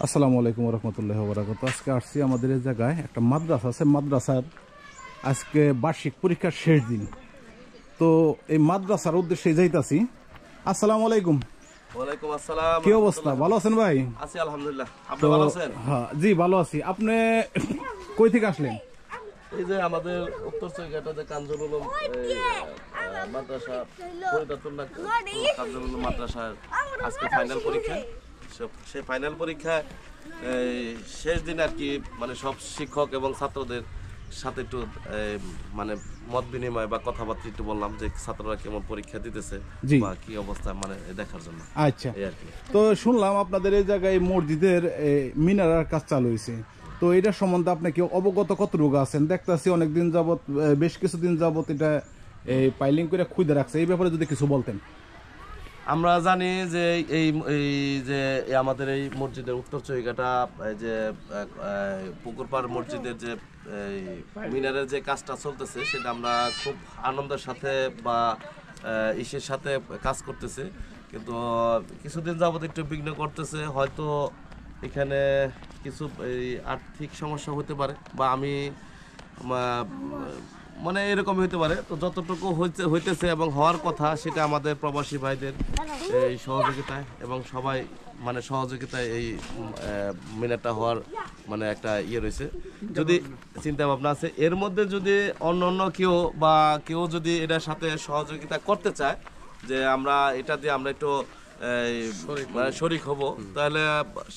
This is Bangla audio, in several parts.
আসসালামু আলাইকুম রহমতুল্লাহ বরাকাত। আজকে আসছি আমাদের এই জায়গায় একটা মাদ্রাসা আছে, মাদ্রাসার আজকে বার্ষিক পরীক্ষার শেষ দিন। তো এই মাদ্রাসার উদ্দেশ্যে যাইতাছি। আসসালামু আলাইকুম। ওয়ালাইকুম আসসালাম। কি অবস্থা, ভালো আছেন ভাই? আছি আলহামদুলিল্লাহ। আপনি ভালো আছেন? হ্যাঁ জি ভালো আছি। আপনি কই থেকে আসলেন? এই যে আমাদের উত্তর চৌঘাটাতে কাঞ্জল মাদ্রাসা পরিদর্শন কাঞ্জল মাদ্রাসার আজকে ফাইনাল পরীক্ষা। সেই ফাইনাল পরীক্ষায় শেষ দিন আর কি, মানে সব শিক্ষক এবং ছাত্রদের সাথে একটু মানে মত বিনিময় বা কথাবার্তা একটু বললাম যে ছাত্ররা কেমন পরীক্ষা দিতেছে বা কি অবস্থা, মানে দেখার জন্য। আচ্ছা, তো শুনলাম আপনাদের এই জায়গায় মসজিদের মিনারার কাজ চালু হয়েছে, তো এটা সম্বন্ধে আপনি কি অবগত কতটুকু আছেন? দেখতেছি অনেকদিন যাবত, বেশ কিছুদিন যাবত এটা পাইলিং করে খুঁজে রাখছে, এই ব্যাপারে যদি কিছু বলতেন। আমরা জানি যে এই যে আমাদের এই মসজিদের উত্তর চৌঘাটা যে পুকুরপাড় মসজিদের যে মিনারের যে কাজটা চলতেছে, সেটা আমরা খুব আনন্দের সাথে বা ইসের সাথে কাজ করতেছে, কিন্তু কিছুদিন যাবত একটু বিঘ্ন করতেছে। হয়তো এখানে কিছু আর্থিক সমস্যা হতে পারে বা আমি মানে এরকম হইতে পারে। তো যতটুকু হইতেছে এবং হওয়ার কথা, সেটা আমাদের প্রবাসী ভাইদের এই সহযোগিতায় এবং সবাই মানে সহযোগিতায় এই মিনারটা হওয়ার মানে একটা ইয়ে রয়েছে, যদি চিন্তা ভাবনা আছে। এর মধ্যে যদি অন্য কেউ যদি এটার সাথে সহযোগিতা করতে চায়, যে আমরা এটা দিয়ে আমরা একটু শরিক হব, তাহলে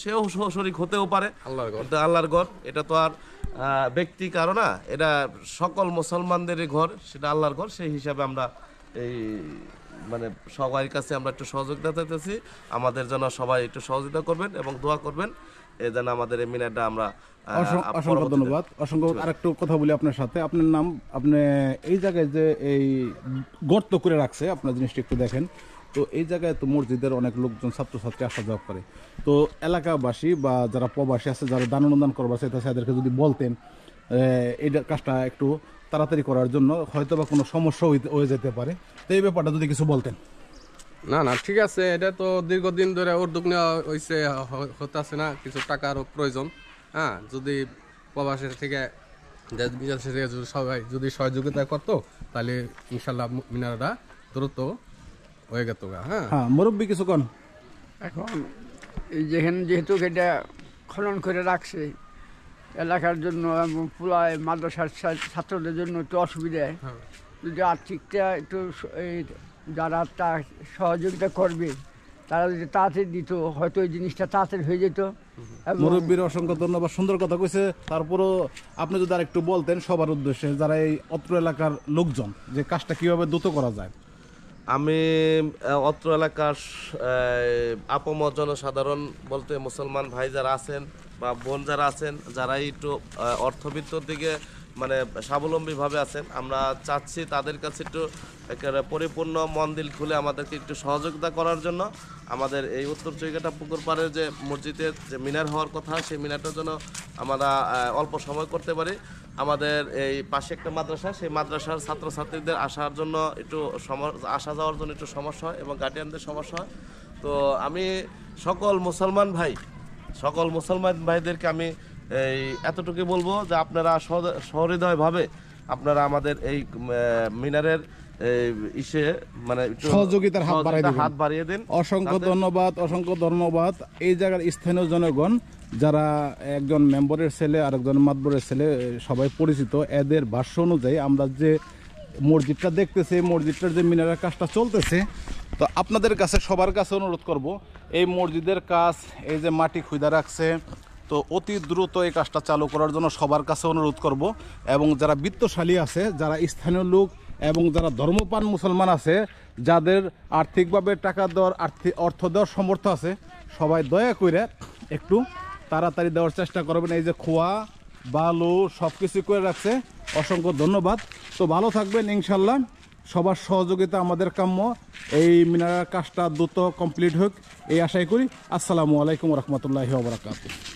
সেও শরিক হতেও পারে। আল্লাহর ঘর, এটা তো আর ব্যক্তি কারো না, এটা সকল মুসলমানদেরই ঘর, সেটা আল্লাহর ঘর। সেই হিসাবে আমরা এই মানে সবার কাছে আমরা একটু সহযোগিতা চাইতেছি। আমাদের জন্য সবাই একটু সহযোগিতা করবেন এবং দোয়া করবেন, এই যেন আমাদের এই মিনারটা আমরা। অসংখ্য ধন্যবাদ, অসংখ্য। আরেকটু কথা বলি আপনার সাথে। আপনার নাম, আপনি এই জায়গায় যে এই গর্ত করে রাখছে, আপনার জিনিসটা একটু দেখেন। তো এই জায়গায় তো মসজিদের অনেক লোকজন ছাত্রছাত্রী আসা যাওয়া করে, তো এলাকাবাসী বা যারা প্রবাসী আছে, যারা দান অনুদান করবার চাইতে তাদেরকে যদি বলতেন এই কাজটা একটু তাড়াতাড়ি করার জন্য, হয়তো বা কোনো সমস্যা হয়ে যেতে পারে, তো এই ব্যাপারটা যদি কিছু বলতেন। না ঠিক আছে, এটা তো দীর্ঘদিন ধরে উদ্যোগ নেওয়া হয়েছে, হতেছে না, কিছু টাকারও প্রয়োজন। হ্যাঁ, যদি প্রবাসের থেকে সবাই যদি সহযোগিতা করতো, তাহলে ইনশাল্লাহ মিনারটা দ্রুত হয়ে গেত। হ্যাঁ, মুরব্বী কিছু কোন। এখন যেহেতু এটা খনন করে রাখছে এলাকার জন্য এবং পুরায় মাদ্রাসার ছাত্রদের জন্য একটু অসুবিধায়, যদি আর্থিকটা একটু যারা তা সহযোগিতা করবে, তারা যদি তাড়াতাড়ি দিত, হয়তো এই জিনিসটা তাড়াতাড়ি হয়ে যেত। মুরব্বীর অসংখ্য ধন্যবাদ, সুন্দর কথা কইছে। তারপরও আপনি যদি আর একটু বলতেন সবার উদ্দেশ্যে, যারা এই অত্র এলাকার লোকজন, যে কাজটা কিভাবে দ্রুত করা যায়। আমি অত্র এলাকার আপমর জনসাধারণ বলতে মুসলমান ভাই যারা আছেন বা বোন যারা আছেন, যারা একটু অর্থবিত্তর দিকে মানে স্বাবলম্বীভাবে আছেন, আমরা চাচ্ছি তাদের কাছে একটু পরিপূর্ণ মন দিল খুলে আমাদেরকে একটু সহযোগিতা করার জন্য। আমাদের এই উত্তর চৌঘাটা পুকুর পাড়ের যে মসজিদের যে মিনার হওয়ার কথা, সেই মিনারটার জন্য আমরা অল্প সময় করতে পারি। আমাদের এই পাশে একটা মাদ্রাসা, সেই মাদ্রাসার ছাত্রছাত্রীদের আসার জন্য একটু আসা যাওয়ার জন্য একটু সমস্যা হয় এবং গার্ডিয়ানদের সমস্যা হয়। তো আমি সকল মুসলমান ভাইদেরকে আমি এই এতটুকু বলবো যে আপনারা সহৃদয়ভাবে আপনারা আমাদের এই মিনারের ইসে মানে সহযোগিতার হাত বাড়িয়ে দিন। অসংখ্য ধন্যবাদ, অসংখ্য ধন্যবাদ। এই জায়গার স্থানীয় জনগণ, যারা একজন মেম্বারের ছেলে আর একজন মাতবরের ছেলে, সবাই পরিচিত। এদের ভাষ্য অনুযায়ী আমরা যে মসজিদটা দেখতেছি, মসজিদটার যে মিনারের কাজটা চলতেছে, তো আপনাদের কাছে সবার কাছে অনুরোধ করব, এই মসজিদের কাজ এই যে মাটি খুঁজে রাখছে, তো অতি দ্রুত এই কাজটা চালু করার জন্য সবার কাছে অনুরোধ করব। এবং যারা বিত্তশালী আছে, যারা স্থানীয় লোক এবং যারা ধর্মপ্রাণ মুসলমান আছে, যাদের আর্থিকভাবে টাকা দেওয়ার অর্থ দেওয়ার সামর্থ্য আছে, সবাই দয়া করে একটু তাড়াতাড়ি দেওয়ার চেষ্টা করবেন। এই যে খোয়া বালু সব কিছু করে রাখছে, অসংখ্য ধন্যবাদ। তো ভালো থাকবেন ইনশাল্লাহ, সবার সহযোগিতা আমাদের কাম্য। এই মিনারের কাজটা দ্রুত কমপ্লিট হোক এই আশাই করি। আসসালামু আলাইকুম রহমতুল্লাহি ওয়া বারাকাতুহু।